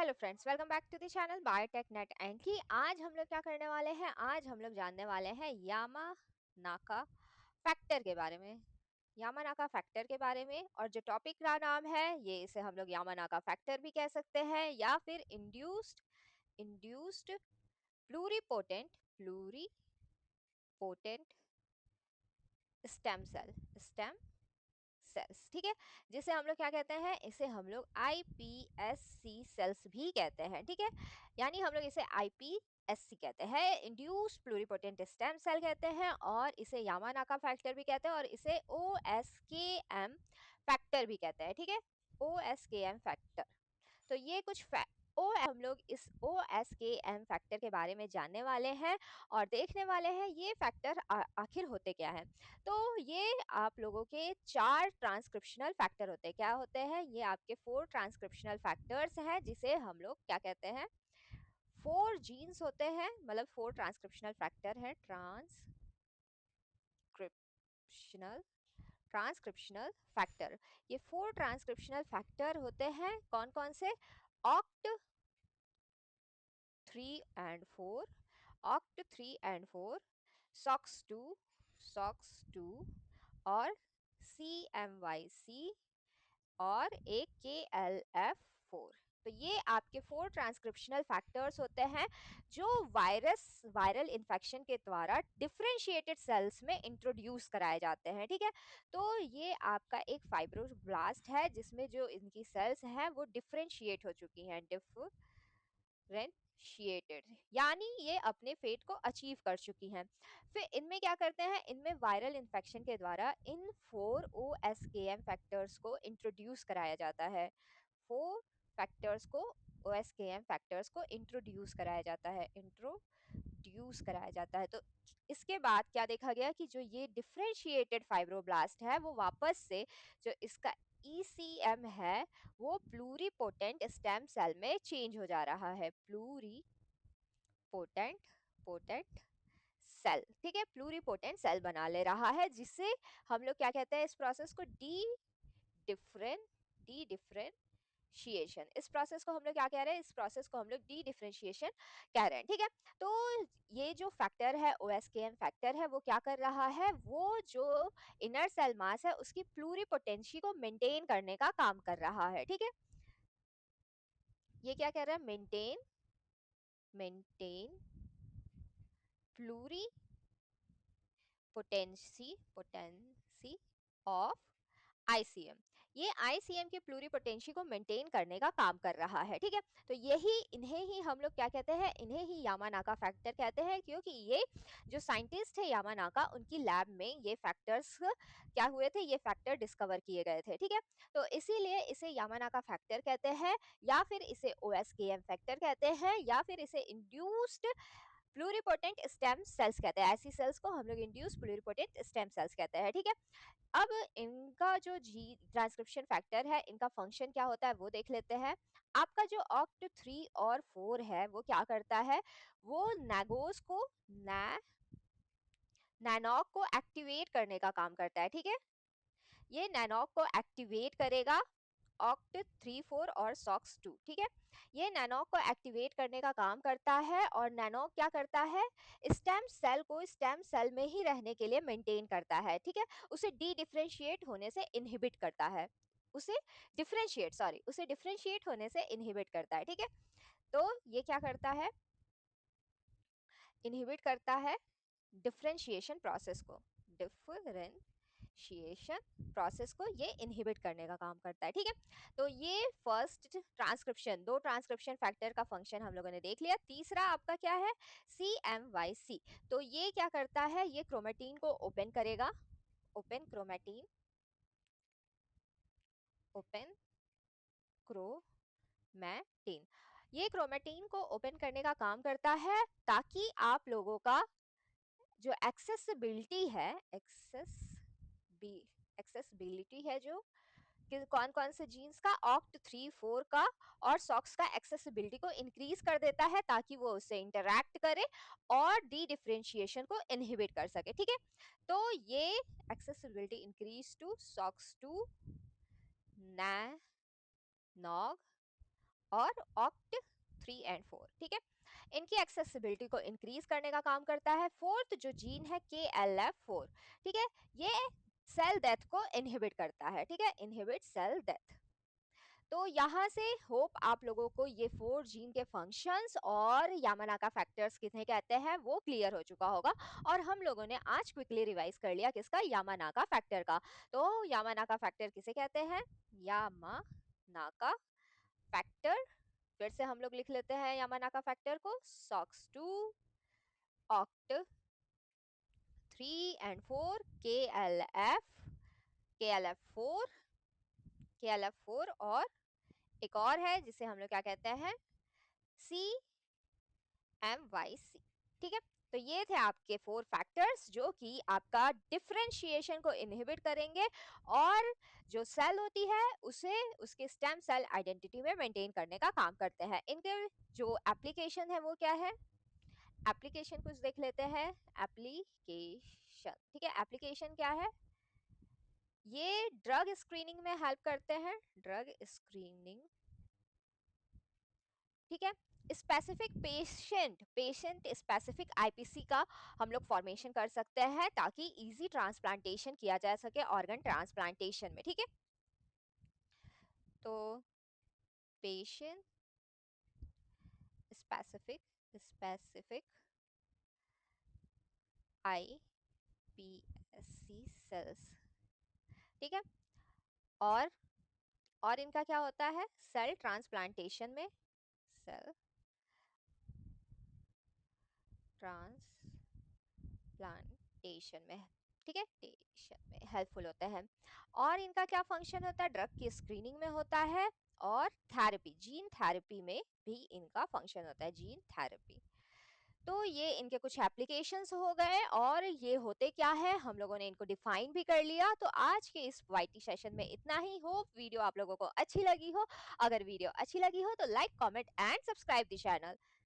Hello friends, welcome back to the channel biotech net entry. आज हम लोग क्या करने वाले हैं? आज हम लोग जानने वाले हैं यामानाका फैक्टर के बारे में। यामानाका फैक्टर के बारे में, और जो टॉपिक का नाम है ये, इसे हम लोग यामानाका फैक्टर भी कह सकते हैं या फिर induced induced pluripotent stem cells. ठीक है, जिसे हम लोग क्या कहते हैं? इसे हम लोग iPSC सेल्स भी कहते हैं। ठीक है, यानी हम लोग इसे iPSC कहते हैं, इंड्यूस्ड प्लूरिपोटेंट स्टेम सेल कहते हैं, और इसे यामानाका फैक्टर भी कहते हैं, और इसे OSKM फैक्टर भी कहते हैं। ठीक है, OSKM फैक्टर। तो ये कुछ ओ हम लोग इस OSKM फैक्टर के बारे में जानने वाले हैं और देखने वाले हैं ये फैक्टर आखिर होते क्या हैं। तो ये आप लोगों के 4 ट्रांसक्रिप्शनल फैक्टर होते हैं। क्या होते हैं? ये आपके 4 ट्रांसक्रिप्शनल फैक्टर्स हैं, जिसे हम लोग क्या कहते हैं? 4 जीन्स होते हैं, मतलब 4 ट्रांसक्रिप्शनल फैक्टर हैं। ट्रांसक्रिप्शनल ट्रांसक्रिप्शनल फैक्टर, ये 4 ट्रांसक्रिप्शनल फैक्टर होते हैं। कौन कौन से? Oct 3 and 4, oct 3 and 4, sox2 और CMYC, और एक KLF4। तो ये आपके 4 ट्रांसक्रिप्शनल फैक्टर्स होते हैं जो वायरल इन्फेक्शन के द्वारा डिफरेंशिएटेड सेल्स में इंट्रोड्यूस कराए जाते हैं। ठीक है, तो ये आपका एक फाइब्रोब्लास्ट है जिसमें जो इनकी सेल्स हैं वो डिफरेंशिएट हो चुकी हैं, डिफरेंशिएटेड, यानी ये अपने फेट को अचीव कर चुकी हैं। फिर इनमें क्या करते हैं? इनमें वायरल इन्फेक्शन के द्वारा इन 4 OSKM फैक्टर्स को इंट्रोड्यूस कराया जाता है। 4 फैक्टर्स को, OSKM फैक्टर्स को इंट्रोड्यूस कराया जाता है, इंट्रोड्यूस कराया जाता है। तो इसके बाद क्या देखा गया कि जो ये डिफरेंशिएटेड फाइब्रोब्लास्ट है वो वापस से जो इसका ECM है वो प्लूरिपोटेंट स्टेम सेल में चेंज हो जा रहा है। प्लूरिपोटेंट पोटेंट सेल, ठीक है, प्लूरिपोटेंट सेल बना ले रहा है, जिससे हम लोग क्या कहते हैं? इस प्रोसेस को डी डिफरेंशिएशन। इस प्रोसेस को हम लोग क्या कह रहे हैं? इस प्रोसेस को हम लोग डी डिफरेंशिएशन कह रहे हैं। ठीक है, तो ये जो फैक्टर है, OSKM फैक्टर है, वो क्या कर रहा है? वो जो इनर सेल मास है उसकी प्लूरिपोटेंसी को मेंटेन करने का काम कर रहा है। ठीक है, ये क्या कह रहा है? Maintain pluripotency of ICM। ये ICM की प्लूरिपोटेंसी को मेंटेन करने का काम कर रहा है। ठीक है, तो इन्हें ही हम लोग क्या कहते हैं? इन्हें ही यामानाका फैक्टर कहते हैं, क्योंकि ये जो साइंटिस्ट है यामानाका, उनकी लैब में ये फैक्टर्स क्या हुए थे? ये फैक्टर डिस्कवर किए गए थे। ठीक है, तो इसीलिए इसे यामानाका फैक्टर कहते हैं, या फिर इसे OSKM फैक्टर कहते हैं, या फिर इसे इंड्यूस्ड प्लूरिपोटेंट स्टेम सेल्स कहते हैं। ऐसी सेल्स को हम लोग इंड्यूस प्लूरिपोटेंट स्टेम सेल्स कहते हैं। ठीक है, अब इनका जो जी ट्रांसक्रिप्शन फैक्टर है, इनका फंक्शन क्या होता है वो देख लेते हैं। आपका जो ऑक्ट 3 और 4 है वो क्या करता है? वो नैगोस को नैनॉक को एक्टिवेट करने का काम करता है। ठीक है, ये नैनॉक को एक्टिवेट करेगा, ऑक्ट 3 4 और सॉक्स 2। ठीक है, ये नैनॉक को एक्टिवेट करने का काम करता है, और नैनॉक क्या करता है? स्टेम सेल को स्टेम सेल में ही रहने के लिए मेंटेन करता है। ठीक है, उसे डी डिफरेंशिएट होने से इनहिबिट करता है, उसे डिफरेंशिएट होने से इनहिबिट करता है। ठीक है, तो ये क्या करता है? इनहिबिट करता है डिफरेंशिएशन प्रोसेस को, डिफरेंशिएशन प्रोसेस को ये इनहिबिट करने का काम करता है। ठीक है, तो ये फर्स्ट ट्रांसक्रिप्शन, 2 ट्रांसक्रिप्शन फैक्टर का फंक्शन हम लोगों ने देख लिया। तीसरा आपका क्या है? CMYC। तो ये क्या करता है? ये क्रोमेटीन को ओपन करेगा, ओपन क्रोमेटीन, ओपन क्रोमेटीन, ये क्रोमेटीन को ओपन करने का काम करता है, ताकि आप लोगों का जो एक्सेसिबिलिटी है, जो कि कौन कौन से जीन्स का? ऑक्ट 3 4 का और सॉक्स का एक्सेसिबिलिटी को इंक्रीज कर देता है, ताकि वो उससे इंटरैक्ट करे और डी डिफरेंशिएशन को इनहिबिट कर सके। ठीक है, तो ये एक्सेसिबिलिटी इंक्रीज टू सॉक्स 2 नॉग और ऑक्ट 3 और 4, ठीक है। इनकी एक्सेसिबिलिटी को इंक्रीज करने का काम करता है। फोर्थ जो जीन है KLF4, ठीक है, ये सेल डेथ को इनहिबिट करता है, ठीक है, इनहिबिट सेल डेथ। तो यहाँ से होप आप लोगों को ये 4 जीन के फंक्शंस और यामानाका फैक्टर्स कितने कहते हैं वो क्लियर हो चुका होगा। और हम लोगों ने आज क्विकली रिवाइज कर लिया किसका, यामानाका फैक्टर का। तो यामानाका फैक्टर किसे कहते हैं, यामानाका फैक्टर, फिर से हम लोग लिख लेते हैं यामानाका फैक्टर को, SOX2, ऑक्ट 3 और 4, KLF4, और एक और है जिसे हम लोग क्या कहते हैं, CMYC, ठीक है। तो ये थे आपके 4 फैक्टर्स जो कि आपका डिफरेंशिएशन को इनहिबिट करेंगे और जो सेल होती है उसे उसके स्टेम सेल आइडेंटिटी में मेंटेन करने का काम करते हैं। इनके जो एप्लीकेशन है वो क्या है, एप्लीकेशन कुछ देख लेते हैं। एप्लीकेशन, ठीक है, एप्लीकेशन क्या है, ये ड्रग स्क्रीनिंग में हेल्प करते हैं, ड्रग स्क्रीनिंग, ठीक है। स्पेसिफिक पेशेंट स्पेसिफिक आईपीसी का हम लोग फॉर्मेशन कर सकते हैं ताकि इजी ट्रांसप्लांटेशन किया जा सके ऑर्गन ट्रांसप्लांटेशन में, ठीक है। तो पेशेंट स्पेसिफिक आईपीएससी सेल्स, ठीक है। और इनका क्या होता है, सेल ट्रांसप्लांटेशन में, सेल ट्रांसप्लांटेशन में, ठीक है, टेशन में हेल्पफुल होते हैं। और इनका क्या फंक्शन होता है, ड्रग की स्क्रीनिंग में होता है और थेरेपी, जीन थेरेपी में भी इनका फंक्शन होता है, जीन थेरेपी। तो ये इनके कुछ एप्लीकेशंस हो गए और ये होते क्या है हम लोगों ने इनको डिफाइन भी कर लिया। तो आज के इस वाईटी सेशन में इतना ही। होप वीडियो आप लोगों को अच्छी लगी हो। अगर वीडियो अच्छी लगी हो तो like, comment and subscribe the channel.